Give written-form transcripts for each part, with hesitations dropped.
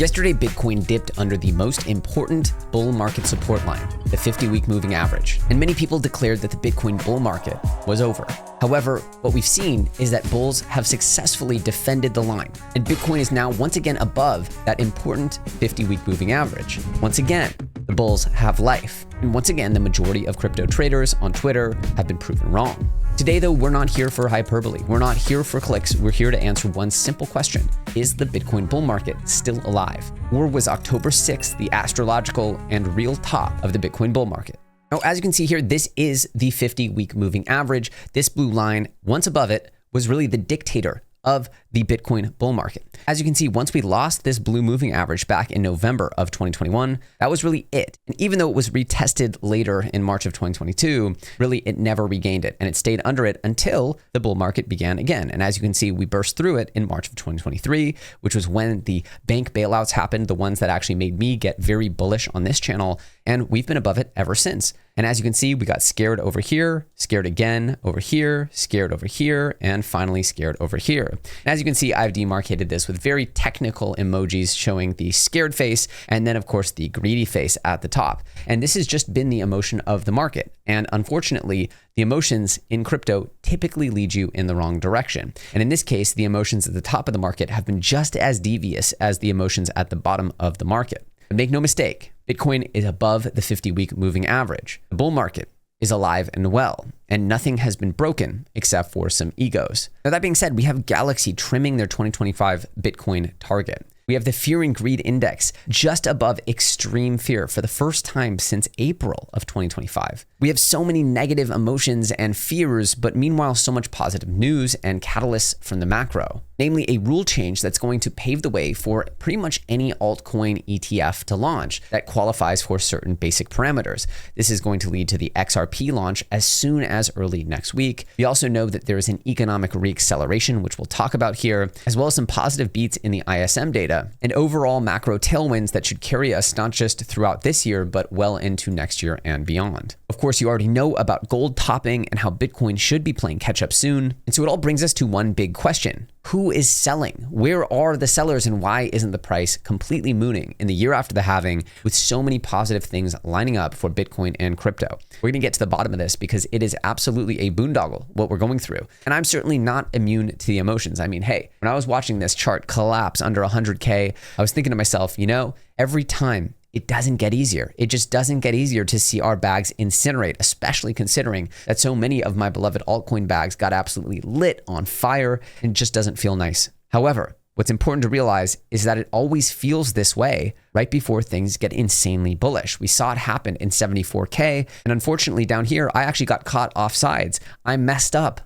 Yesterday, Bitcoin dipped under the most important bull market support line, the 50-week moving average, and many people declared that the Bitcoin bull market was over. However, what we've seen is that bulls have successfully defended the line, and Bitcoin is now once again above that important 50-week moving average. Once again, the bulls have life, and once again, the majority of crypto traders on Twitter have been proven wrong. Today, though, we're not here for hyperbole. We're not here for clicks. We're here to answer one simple question. Is the Bitcoin bull market still alive? Or was October 6th the astrological and real top of the Bitcoin bull market? Now, as you can see here, this is the 50-week moving average. This blue line, once above it, was really the dictator of the Bitcoin bull market. As you can see, once we lost this blue moving average back in November of 2021, that was really it. And even though it was retested later in March of 2022, really it never regained it, and it stayed under it until the bull market began again. And as you can see, we burst through it in March of 2023, which was when the bank bailouts happened, the ones that actually made me get very bullish on this channel, and we've been above it ever since. And as you can see, we got scared over here, scared again over here, scared over here, and finally scared over here. And as you can see, I've demarcated this with very technical emojis showing the scared face and then, of course, the greedy face at the top. And this has just been the emotion of the market. And unfortunately, the emotions in crypto typically lead you in the wrong direction. And in this case, the emotions at the top of the market have been just as devious as the emotions at the bottom of the market. But make no mistake, Bitcoin is above the 50-week moving average. The bull market is alive and well, and nothing has been broken except for some egos. Now, that being said, we have Galaxy trimming their 2025 Bitcoin target. We have the fear and greed index just above extreme fear for the first time since April of 2025. We have so many negative emotions and fears, but meanwhile, so much positive news and catalysts from the macro, namely a rule change that's going to pave the way for pretty much any altcoin ETF to launch that qualifies for certain basic parameters. This is going to lead to the XRP launch as soon as early next week. We also know that there is an economic reacceleration, which we'll talk about here, as well as some positive beats in the ISM data and overall macro tailwinds that should carry us not just throughout this year, but well into next year and beyond. Of course, you already know about gold topping and how Bitcoin should be playing catch up soon. And so it all brings us to one big question. Who is selling? Where are the sellers, and why isn't the price completely mooning in the year after the halving with so many positive things lining up for Bitcoin and crypto? We're going to get to the bottom of this because it is absolutely a boondoggle what we're going through. And I'm certainly not immune to the emotions. I mean, hey, when I was watching this chart collapse under 100K, I was thinking to myself, every time it doesn't get easier. It just doesn't get easier to see our bags incinerate, especially considering that so many of my beloved altcoin bags got absolutely lit on fire and just doesn't feel nice. However, what's important to realize is that it always feels this way right before things get insanely bullish. We saw it happen in 74K. And unfortunately down here, I actually got caught off sides. I messed up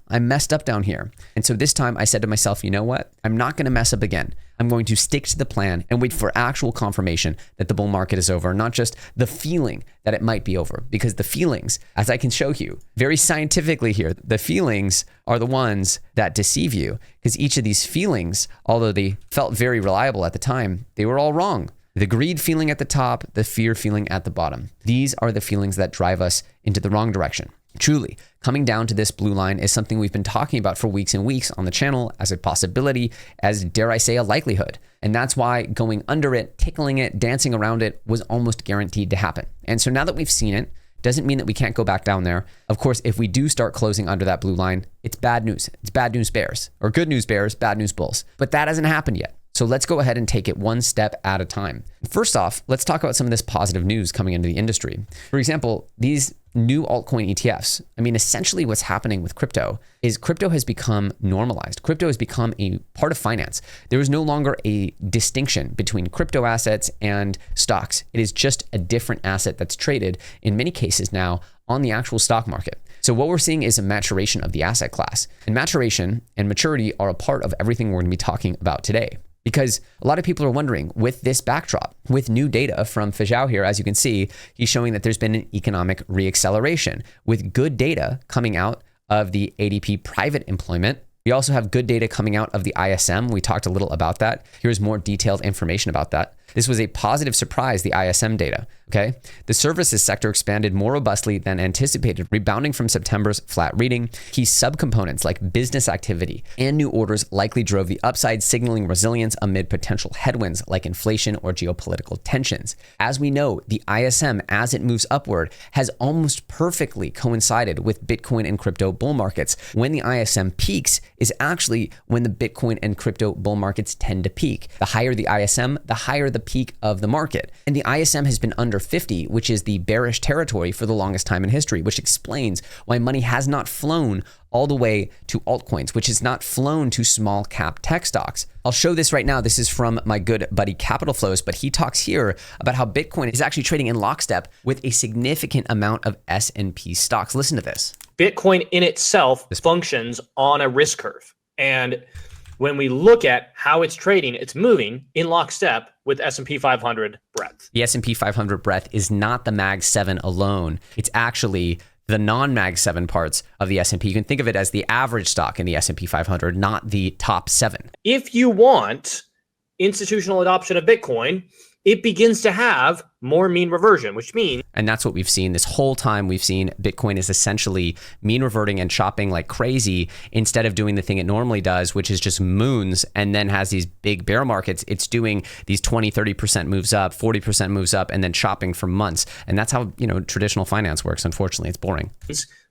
down here. And so this time I said to myself, you know what? I'm not going to mess up again. I'm going to stick to the plan and wait for actual confirmation that the bull market is over, not just the feeling that it might be over. Because the feelings, as I can show you very scientifically here, the feelings are the ones that deceive you, because each of these feelings, although they felt very reliable at the time, they were all wrong. The greed feeling at the top, the fear feeling at the bottom. These are the feelings that drive us into the wrong direction. Truly, coming down to this blue line is something we've been talking about for weeks and weeks on the channel as a possibility, as dare I say, a likelihood. And that's why going under it, tickling it, dancing around it was almost guaranteed to happen. And so now that we've seen it, doesn't mean that we can't go back down there. Of course, if we do start closing under that blue line, it's bad news. It's bad news bears, or good news bears, bad news bulls. But that hasn't happened yet. So let's go ahead and take it one step at a time. First off, let's talk about some of this positive news coming into the industry. For example, these new altcoin ETFs. I mean, essentially what's happening with crypto is crypto has become normalized. Crypto has become a part of finance. There is no longer a distinction between crypto assets and stocks. It is just a different asset that's traded in many cases now on the actual stock market. So what we're seeing is a maturation of the asset class. And maturation and maturity are a part of everything we're going to be talking about today. Because a lot of people are wondering, with this backdrop, with new data from Fijao here, as you can see, he's showing that there's been an economic reacceleration with good data coming out of the ADP private employment. We also have good data coming out of the ISM. We talked a little about that. Here's more detailed information about that. This was a positive surprise, the ISM data. Okay. The services sector expanded more robustly than anticipated, rebounding from September's flat reading. Key subcomponents like business activity and new orders likely drove the upside, signaling resilience amid potential headwinds like inflation or geopolitical tensions. As we know, the ISM, as it moves upward, has almost perfectly coincided with Bitcoin and crypto bull markets. When the ISM peaks is actually when the Bitcoin and crypto bull markets tend to peak. The higher the ISM, the higher the peak of the market. And the ISM has been under 50, which is the bearish territory for the longest time in history, which explains why money has not flown all the way to altcoins, which has not flown to small cap tech stocks. I'll show this right now. This is from my good buddy Capital Flows, but he talks here about how Bitcoin is actually trading in lockstep with a significant amount of S&P stocks. Listen to this. Bitcoin in itself functions on a risk curve. And when we look at how it's trading, it's moving in lockstep with S&P 500 breadth. The S&P 500 breadth is not the Mag 7 alone. It's actually the non-Mag 7 parts of the S&P. You can think of it as the average stock in the S&P 500, not the top 7. If you want institutional adoption of Bitcoin, it begins to have more mean reversion, which means... And that's what we've seen this whole time. We've seen Bitcoin is essentially mean reverting and chopping like crazy instead of doing the thing it normally does, which is just moons and then has these big bear markets. It's doing these 20, 30% moves up, 40% moves up, and then chopping for months. And that's how, traditional finance works. Unfortunately, it's boring.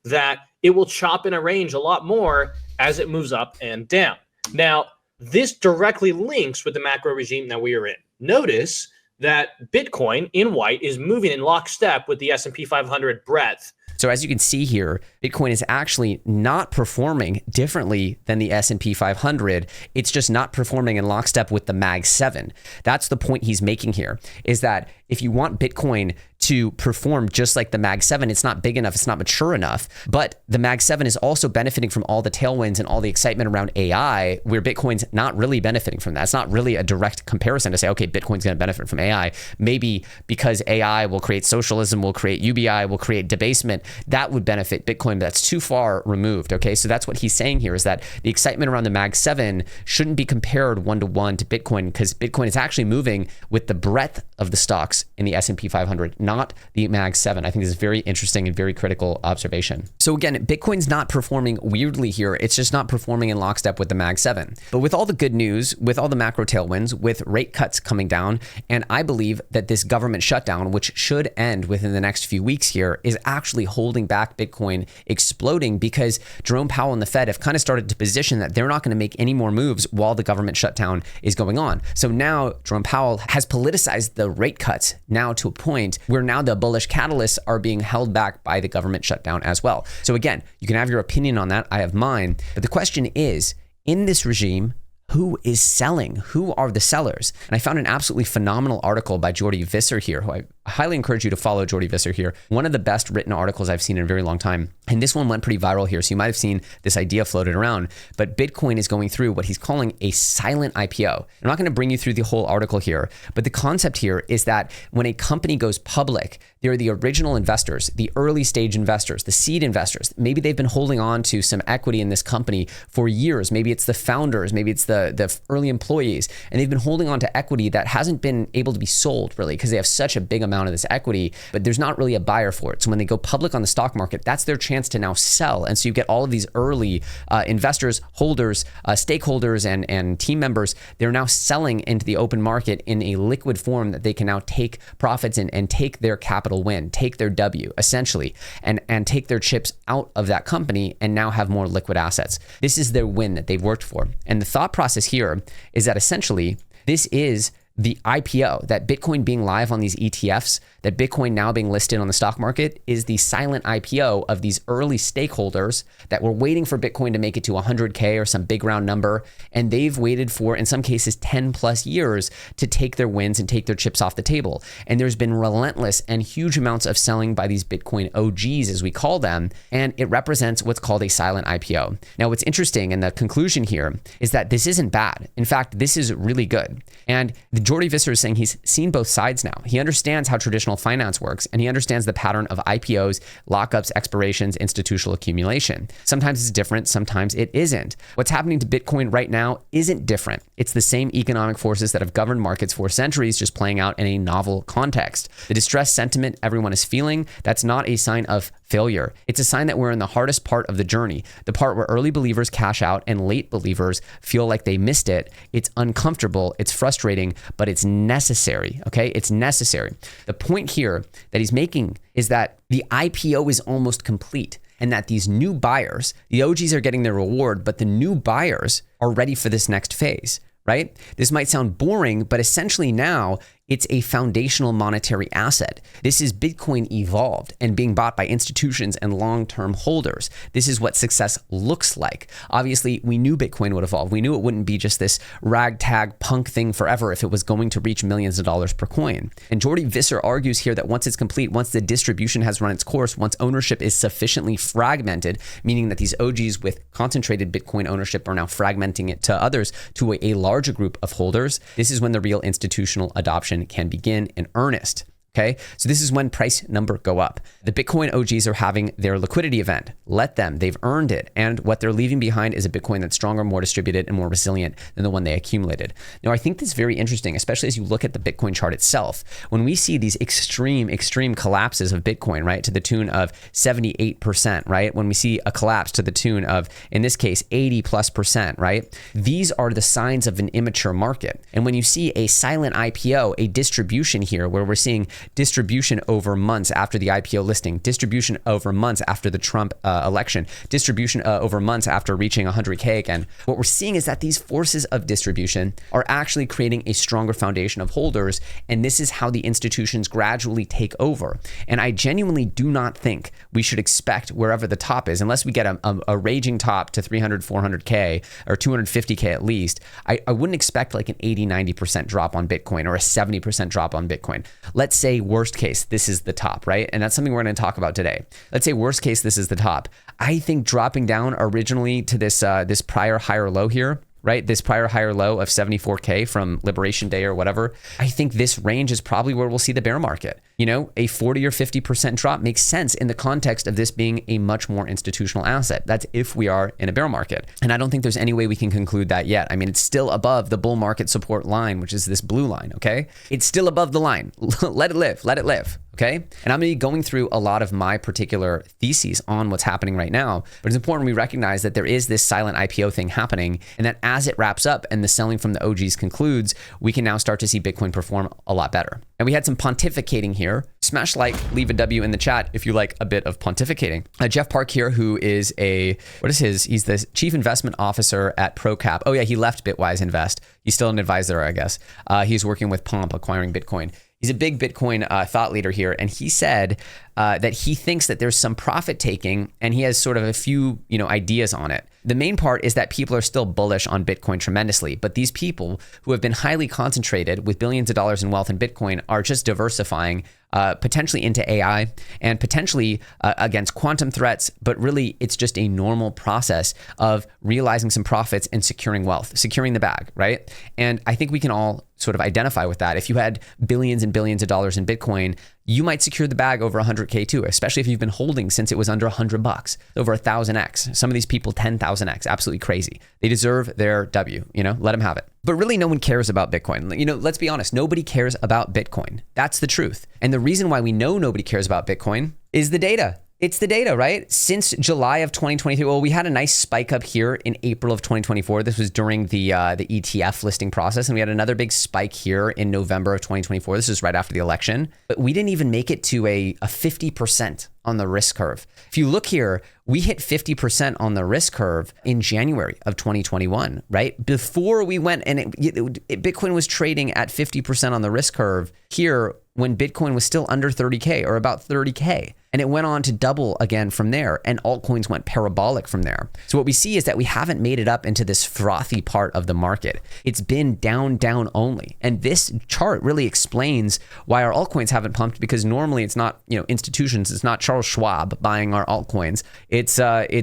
That it will chop in a range a lot more as it moves up and down. Now, this directly links with the macro regime that we are in. Notice that Bitcoin in white is moving in lockstep with the S&P 500 breadth. So as you can see here, Bitcoin is actually not performing differently than the S&P 500. It's just not performing in lockstep with the Mag 7. That's the point he's making here, is that if you want Bitcoin to perform just like the Mag 7, it's not big enough, it's not mature enough. But the Mag 7 is also benefiting from all the tailwinds and all the excitement around AI, where Bitcoin's not really benefiting from that. It's not really a direct comparison to say, okay, Bitcoin's going to benefit from AI. Maybe because AI will create socialism, will create UBI, will create debasement, that would benefit Bitcoin, but that's too far removed, okay? So that's what he's saying here, is that the excitement around the Mag 7 shouldn't be compared one-to-one to Bitcoin, because Bitcoin is actually moving with the breadth of the stocks in the S&P 500, not the Mag 7. I think this is very interesting and very critical observation. So again, Bitcoin's not performing weirdly here. It's just not performing in lockstep with the Mag 7. But with all the good news, with all the macro tailwinds, with rate cuts coming down, and I believe that this government shutdown, which should end within the next few weeks here, is actually holding back Bitcoin exploding, because Jerome Powell and the Fed have kind of started to position that they're not going to make any more moves while the government shutdown is going on. So now Jerome Powell has politicized the rate cuts now to a point where now the bullish catalysts are being held back by the government shutdown as well. So again, you can have your opinion on that. I have mine. But the question is, in this regime, who is selling? Who are the sellers? And I found an absolutely phenomenal article by Jordy Visser here, who I highly encourage you to follow. Jordy Visser here. One of the best written articles I've seen in a very long time. And this one went pretty viral here. So you might have seen this idea floated around, but Bitcoin is going through what he's calling a silent IPO. I'm not going to bring you through the whole article here, but the concept here is that when a company goes public, they're the original investors, the early stage investors, the seed investors. Maybe they've been holding on to some equity in this company for years. Maybe it's the founders, maybe it's the early employees, and they've been holding on to equity that hasn't been able to be sold really, because they have such a big amount of this equity, but there's not really a buyer for it. So when they go public on the stock market, that's their chance to now sell. And so you get all of these early investors, holders, stakeholders, and team members. They're now selling into the open market in a liquid form that they can now take profits in and take their capital win, take their W essentially, and take their chips out of that company and now have more liquid assets. This is their win that they've worked for. And the thought process here is that essentially this is the IPO, that Bitcoin being live on these ETFs, that Bitcoin now being listed on the stock market is the silent IPO of these early stakeholders that were waiting for Bitcoin to make it to 100K or some big round number. And they've waited for, in some cases, 10 plus years to take their wins and take their chips off the table. And there's been relentless and huge amounts of selling by these Bitcoin OGs, as we call them. And it represents what's called a silent IPO. Now, what's interesting, and the conclusion here, is that this isn't bad. In fact, this is really good. And the Jordy Visser is saying he's seen both sides now. He understands how traditional finance works, and he understands the pattern of IPOs, lockups, expirations, institutional accumulation. Sometimes it's different, sometimes it isn't. What's happening to Bitcoin right now isn't different. It's the same economic forces that have governed markets for centuries, just playing out in a novel context. The distressed sentiment everyone is feeling, that's not a sign of failure. It's a sign that we're in the hardest part of the journey, the part where early believers cash out and late believers feel like they missed it. It's uncomfortable, it's frustrating, but it's necessary, okay? It's necessary. The point here that he's making is that the IPO is almost complete and that these new buyers, the OGs are getting their reward, but the new buyers are ready for this next phase, right? This might sound boring, but essentially now it's a foundational monetary asset. This is Bitcoin evolved and being bought by institutions and long-term holders. This is what success looks like. Obviously, we knew Bitcoin would evolve. We knew it wouldn't be just this ragtag punk thing forever if it was going to reach millions of dollars per coin. And Jordy Visser argues here that once it's complete, once the distribution has run its course, once ownership is sufficiently fragmented, meaning that these OGs with concentrated Bitcoin ownership are now fragmenting it to others, to a larger group of holders, this is when the real institutional adoption can begin in earnest. Okay, so this is when price number go up. The Bitcoin OGs are having their liquidity event. Let them, they've earned it. And what they're leaving behind is a Bitcoin that's stronger, more distributed, and more resilient than the one they accumulated. Now, I think this is very interesting, especially as you look at the Bitcoin chart itself. When we see these extreme collapses of Bitcoin, right, to the tune of 78%, right? When we see a collapse to the tune of, in this case, 80+%, right? These are the signs of an immature market. And when you see a silent IPO, a distribution here where we're seeing distribution over months after the IPO listing, distribution over months after the Trump election, distribution over months after reaching 100K again. What we're seeing is that these forces of distribution are actually creating a stronger foundation of holders, and this is how the institutions gradually take over. And I genuinely do not think we should expect wherever the top is, unless we get a raging top to 300, 400K or 250K at least, I wouldn't expect like an 80, 90% drop on Bitcoin or a 70% drop on Bitcoin. Let's say worst case, this is the top, right? And that's something we're going to talk about today. Let's say worst case, this is the top. I think dropping down originally to this prior higher low here, right? This prior higher low of 74K from Liberation Day or whatever, I think this range is probably where we'll see the bear market. You know, a 40 or 50% drop makes sense in the context of this being a much more institutional asset. That's if we are in a bear market. And I don't think there's any way we can conclude that yet. I mean, it's still above the bull market support line, which is this blue line, okay? It's still above the line. Let it live, let it live. Okay. And I'm going to be going through a lot of my particular theses on what's happening right now. But it's important we recognize that there is this silent IPO thing happening, and that as it wraps up and the selling from the OGs concludes, we can now start to see Bitcoin perform a lot better. And we had some pontificating here. Smash like, leave a W in the chat if you like a bit of pontificating. Jeff Park here, who is he's the chief investment officer at ProCap. Oh yeah, he left Bitwise Invest. He's still an advisor, I guess. He's working with Pomp, acquiring Bitcoin. He's a big Bitcoin thought leader here, and he said that he thinks that there's some profit taking, and he has sort of a few ideas on it. The main part is that people are still bullish on Bitcoin tremendously, but these people who have been highly concentrated with billions of dollars in wealth in Bitcoin are just diversifying potentially into AI and potentially against quantum threats, but really it's just a normal process of realizing some profits and securing wealth, securing the bag, right? And I think we can all sort of identify with that. If you had billions and billions of dollars in Bitcoin, you might secure the bag over 100K too, especially if you've been holding since it was under $100, over 1,000X. Some of these people, 10,000X, absolutely crazy. They deserve their W, let them have it. But really no one cares about Bitcoin. Let's be honest, nobody cares about Bitcoin. That's the truth. And the reason why we know nobody cares about Bitcoin is the data. It's the data, right? Since July of 2023, well, we had a nice spike up here in April of 2024. This was during the ETF listing process. And we had another big spike here in November of 2024. This is right after the election. But we didn't even make it to a 50% on the risk curve. If you look here, we hit 50% on the risk curve in January of 2021, right? Before we went and Bitcoin was trading at 50% on the risk curve. Here, when Bitcoin was still under 30K or about 30K. And it went on to double again from there, and altcoins went parabolic from there. So what we see is that we haven't made it up into this frothy part of the market. It's been down, down only. And this chart really explains why our altcoins haven't pumped, because normally it's not, institutions, it's not Charles Schwab buying our altcoins. It's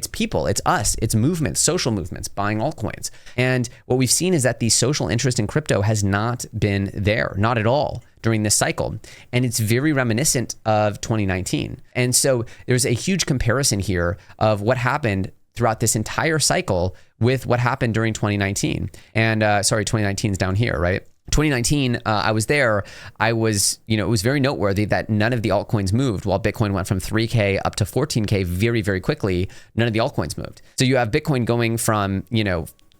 people, it's us, it's movements, social movements buying altcoins. And what we've seen is that the social interest in crypto has not been there, not at all, during this cycle. And it's very reminiscent of 2019. And so there's a huge comparison here of what happened throughout this entire cycle with what happened during 2019. And 2019 is down here, right? 2019, I was there. I was, it was very noteworthy that none of the altcoins moved while Bitcoin went from 3K up to 14K very, very quickly. None of the altcoins moved. So you have Bitcoin going from,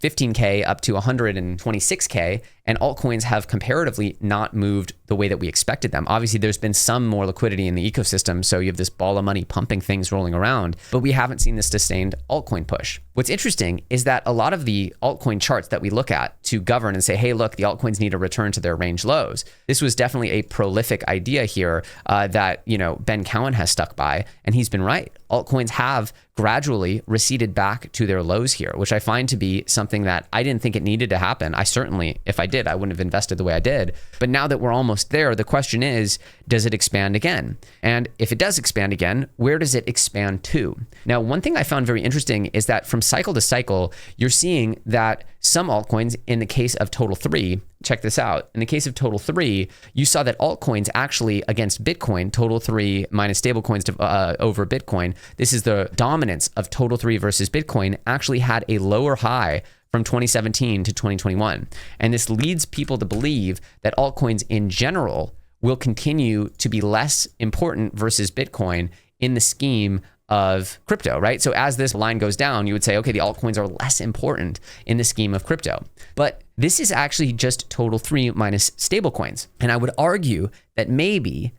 15K up to 126K, and altcoins have comparatively not moved the way that we expected them. Obviously, there's been some more liquidity in the ecosystem, so you have this ball of money pumping things rolling around, but we haven't seen this sustained altcoin push. What's interesting is that a lot of the altcoin charts that we look at to govern and say, hey, look, the altcoins need to return to their range lows. This was definitely a prolific idea here that, Ben Cowan has stuck by, and he's been right. Altcoins have gradually receded back to their lows here, which I find to be something that I didn't think it needed to happen. I certainly, if I did, I wouldn't have invested the way I did. But now that we're almost there, the question is, does it expand again? And if it does expand again, where does it expand to? Now, one thing I found very interesting is that from cycle to cycle, you're seeing that some altcoins, in the case of Total 3, check this out. In the case of Total 3, you saw that altcoins actually against Bitcoin, Total 3 minus stablecoins over Bitcoin, this is the dominance of Total 3 versus Bitcoin, actually had a lower high from 2017 to 2021. And this leads people to believe that altcoins in general will continue to be less important versus Bitcoin in the scheme of crypto, right? So as this line goes down, you would say, okay, the altcoins are less important in the scheme of crypto. But this is actually just Total 3 minus stablecoins. And I would argue that maybe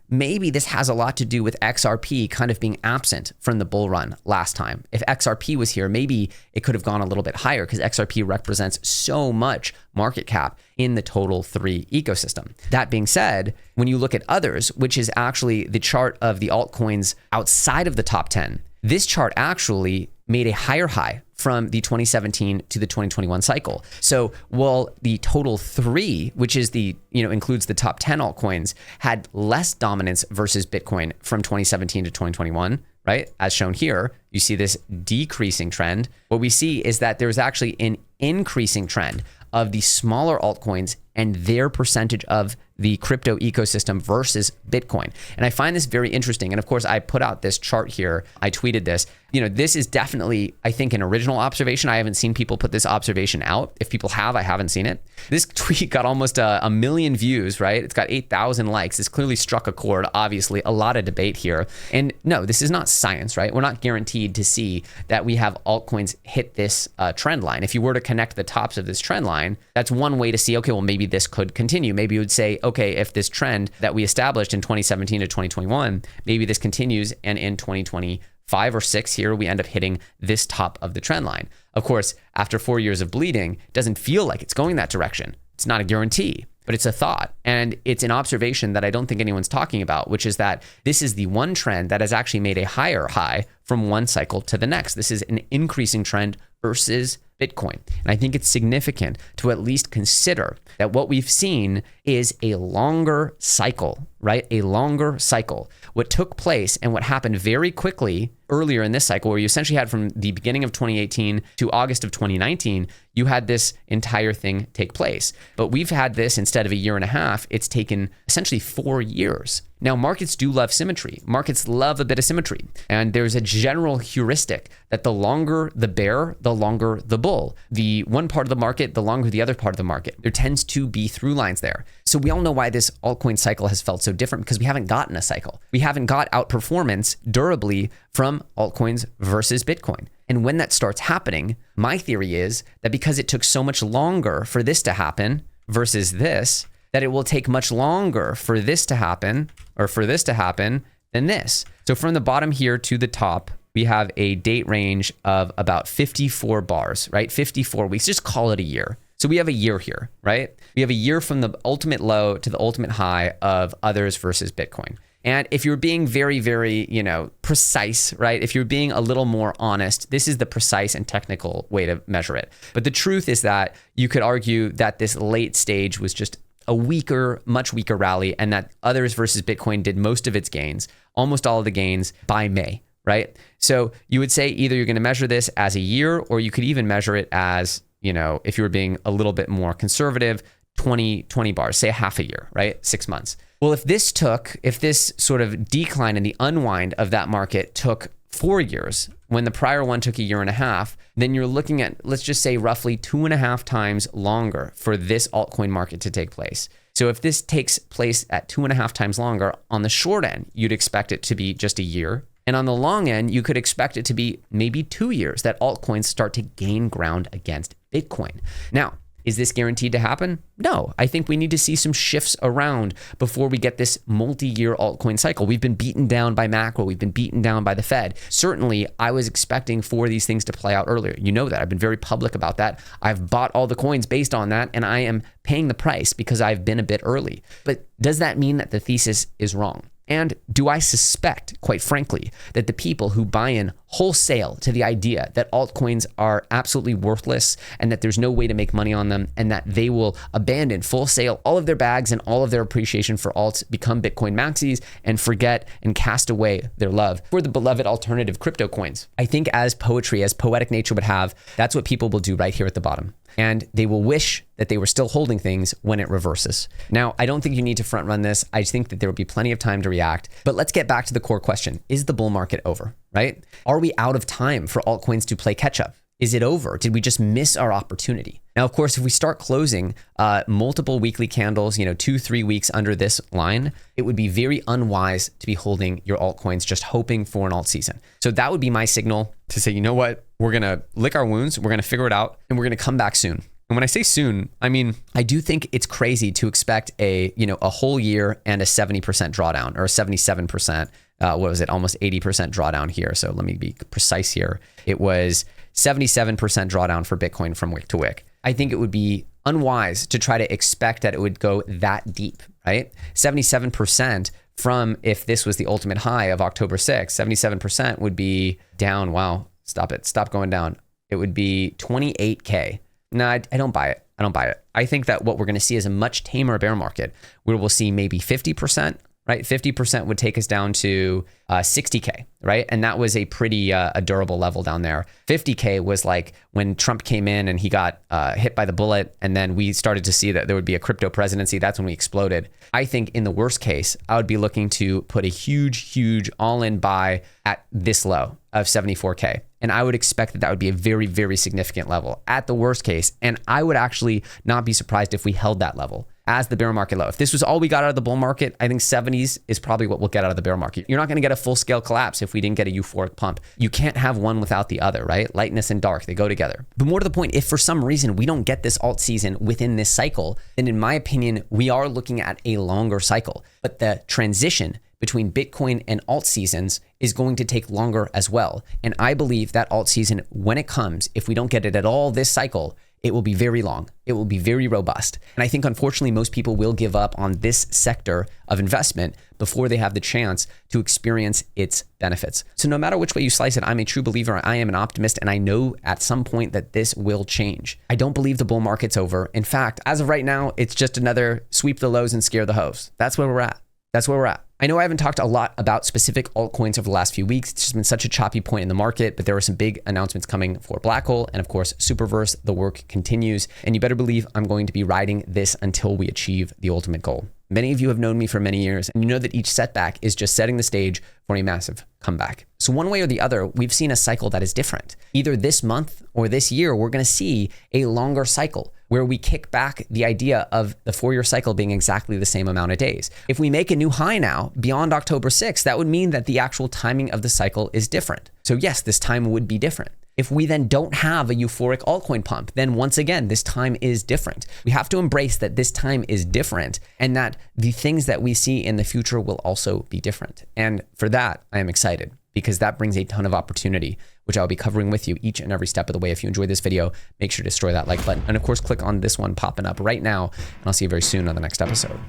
this has a lot to do with XRP kind of being absent from the bull run last time. If XRP was here, maybe it could have gone a little bit higher because XRP represents so much market cap in the Total 3 ecosystem. That being said, when you look at others, which is actually the chart of the altcoins outside of the top 10, this chart actually made a higher high from the 2017 to the 2021 cycle. So while the Total 3, which is the, includes the top 10 altcoins, had less dominance versus Bitcoin from 2017 to 2021, right? As shown here, you see this decreasing trend. What we see is that there's actually an increasing trend of the smaller altcoins and their percentage of the crypto ecosystem versus Bitcoin. And I find this very interesting. And of course, I put out this chart here. I tweeted this. This is definitely, I think, an original observation. I haven't seen people put this observation out. If people have, I haven't seen it. This tweet got almost a million views, right? It's got 8,000 likes. This clearly struck a chord, obviously. A lot of debate here. And no, this is not science, right? We're not guaranteed to see that we have altcoins hit this trend line. If you were to connect the tops of this trend line, that's one way to see, okay, well, maybe this could continue. Maybe you would say, okay, if this trend that we established in 2017 to 2021, maybe this continues, and in 2025 or 6 here, we end up hitting this top of the trend line. Of course, after 4 years of bleeding, it doesn't feel like it's going that direction. It's not a guarantee, but it's a thought. And it's an observation that I don't think anyone's talking about, which is that this is the one trend that has actually made a higher high from one cycle to the next. This is an increasing trend versus Bitcoin. And I think it's significant to at least consider that what we've seen is a longer cycle, right? A longer cycle. What took place and what happened very quickly earlier in this cycle, where you essentially had from the beginning of 2018 to August of 2019, you had this entire thing take place. But we've had this, instead of a year and a half, it's taken essentially 4 years. Now, markets do love symmetry. Markets love a bit of symmetry. And there's a general heuristic that the longer the bear, the longer the bull. The one part of the market, the longer the other part of the market. There tends to be through lines there. So we all know why this altcoin cycle has felt so different, because we haven't gotten a cycle. We haven't got outperformance durably from altcoins versus Bitcoin. And when that starts happening, my theory is that because it took so much longer for this to happen versus this, that it will take much longer for this to happen or for this to happen than this. So from the bottom here to the top, we have a date range of about 54 bars, right? 54 weeks, just call it a year. So we have a year here, right? We have a year from the ultimate low to the ultimate high of others versus Bitcoin. And if you're being very, very, precise, right? If you're being a little more honest, this is the precise and technical way to measure it. But the truth is that you could argue that this late stage was just a much weaker rally, and that others versus Bitcoin did most of its gains, almost all of the gains by May, right? So you would say either you're going to measure this as a year, or you could even measure it as, if you were being a little bit more conservative, 20 bars, say a half a year, right? 6 months. Well, if this sort of decline in the unwind of that market took 4 years, when the prior one took a year and a half, then you're looking at, let's just say, roughly 2.5 times longer for this altcoin market to take place. So if this takes place at 2.5 times longer, on the short end, you'd expect it to be just a year. And on the long end, you could expect it to be maybe 2 years that altcoins start to gain ground against Bitcoin. Now, is this guaranteed to happen? No, I think we need to see some shifts around before we get this multi-year altcoin cycle. We've been beaten down by macro. We've been beaten down by the Fed. Certainly, I was expecting for these things to play out earlier. You know that. I've been very public about that. I've bought all the coins based on that, and I am paying the price because I've been a bit early. But does that mean that the thesis is wrong? And do I suspect, quite frankly, that the people who buy in wholesale to the idea that altcoins are absolutely worthless and that there's no way to make money on them, and that they will abandon full sale all of their bags and all of their appreciation for alts, become Bitcoin maxis, and forget and cast away their love for the beloved alternative crypto coins? I think as poetic nature would have, that's what people will do right here at the bottom. And they will wish that they were still holding things when it reverses. Now, I don't think you need to front run this. I think that there will be plenty of time to react. But let's get back to the core question. Is the bull market over, right? Are we out of time for altcoins to play catch up? Is it over? Did we just miss our opportunity? Now, of course, if we start closing multiple weekly candles, 2-3 weeks under this line, it would be very unwise to be holding your altcoins just hoping for an alt season. So that would be my signal to say, you know what? We're going to lick our wounds. We're going to figure it out, and we're going to come back soon. And when I say soon, I mean, I do think it's crazy to expect a whole year and a 70% drawdown, or a 77%, almost 80% drawdown here. So let me be precise here. It was 77% drawdown for Bitcoin from wick to wick. I think it would be unwise to try to expect that it would go that deep, right? 77% from, if this was the ultimate high of October 6th, 77% would be down. Wow, stop it. Stop going down. It would be 28K. No, I don't buy it. I think that what we're going to see is a much tamer bear market, where we'll see maybe 50%, right? 50% would take us down to 60K, right? And that was a pretty a durable level down there. 50K was like when Trump came in and he got hit by the bullet, and then we started to see that there would be a crypto presidency. That's when we exploded. I think in the worst case, I would be looking to put a huge all-in buy at this low of 74K. And I would expect that would be a very, very significant level at the worst case. And I would actually not be surprised if we held that level as the bear market low. If this was all we got out of the bull market, I think 70s is probably what we'll get out of the bear market. You're not going to get a full scale collapse if we didn't get a euphoric pump. You can't have one without the other, right? Lightness and dark, they go together. But more to the point, if for some reason we don't get this alt season within this cycle, then in my opinion, we are looking at a longer cycle. But the transition between Bitcoin and alt seasons is going to take longer as well. And I believe that alt season, when it comes, if we don't get it at all this cycle, it will be very long. It will be very robust. And I think, unfortunately, most people will give up on this sector of investment before they have the chance to experience its benefits. So no matter which way you slice it, I'm a true believer. I am an optimist, and I know at some point that this will change. I don't believe the bull market's over. In fact, as of right now, it's just another sweep the lows and scare the hoes. That's where we're at. I know I haven't talked a lot about specific altcoins over the last few weeks. It's just been such a choppy point in the market, but there are some big announcements coming for Black Hole and, of course, Superverse. The work continues, and you better believe I'm going to be riding this until we achieve the ultimate goal. Many of you have known me for many years, and you know that each setback is just setting the stage for a massive comeback. So one way or the other, we've seen a cycle that is different. Either this month or this year, we're going to see a longer cycle where we kick back the idea of the 4-year cycle being exactly the same amount of days. If we make a new high now beyond October 6th, that would mean that the actual timing of the cycle is different. So yes, this time would be different. If we then don't have a euphoric altcoin pump, then once again, this time is different. We have to embrace that this time is different, and that the things that we see in the future will also be different. And for that, I am excited. because that brings a ton of opportunity, which I'll be covering with you each and every step of the way. If you enjoyed this video, make sure to destroy that like button. And of course, click on this one popping up right now, and I'll see you very soon on the next episode.